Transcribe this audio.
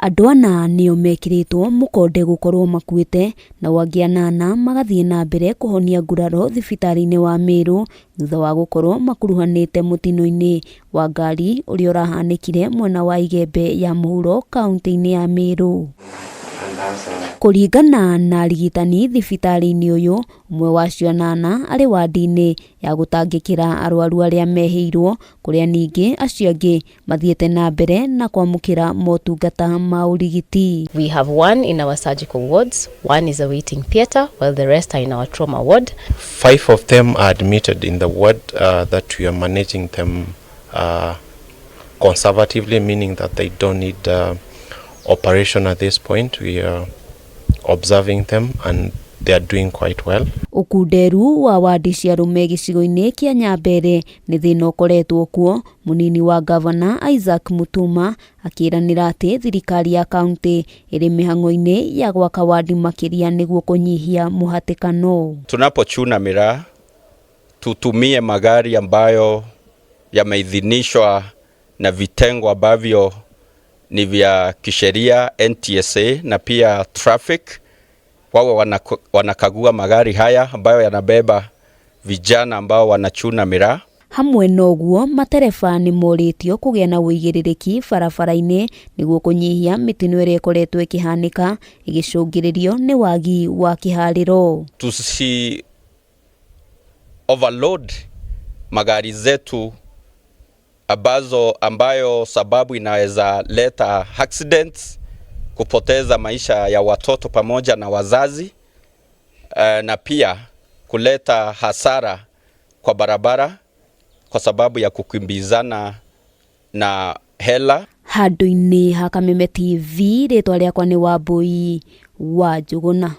Andu ana nio mekiritwo mukonde gukorwo makuite na wangi anana magathie na mbere kuhonia nguraro thibitari-ini wa Meru thutha wa gukorwo makuruhanite mutino-ini wa ngari uria urahanikire mwena wa Igembe ya muhuro kaunti-ini ya Meru. Kuringana na arigitani thibitari-ini uyu, umwe wa acio anana ari wadi-ini ya gutangikira arwaru aria mehirwo, kuria ningi acio angi mathiite na mbere na kwamukira motungata ma urigiti. We have one in our surgical wards, one is a waiting theatre, while the rest are in our trauma ward. 5 of them are admitted in the ward that we are managing them conservatively, meaning that they don't need operation at this point. We are observing them and they are doing quite well. Ukunderu wa wadi cia rume gicigo-ini kia Nambere ni thina ukoretwo kuo, munini wa gavana Isaac Mutuma akiranira ati thirikari ya kaunti iri mihango-ini ya gwaka wadi makiria niguo kunyihia muhatikano. Tunapochuna miraa tutumie magari ambayo yameidhinishwa na vitengo ambavyo ni vya kisheria, NTSA na pia traffic. Wao wanakagua magari haya ambayo yanabeba vijana ambao wanachuna miraa. Hamwe noguo matereba ni moritio kugia na uigiririki barabara-ini niguo kunyihia mitino iria ikoretwo ikihanika igicungiririo ni wagi wa kihariro. Tusi overload magari zetu ambayo sababu inaweza leta accidents, kupoteza maisha ya watoto pamoja na wazazi, na pia kuleta hasara kwa barabara kwa sababu ya kukimbizana na hela. Handu-ini ha Kameme TV, ritwa riakwa ni Wambui wa Njuguna.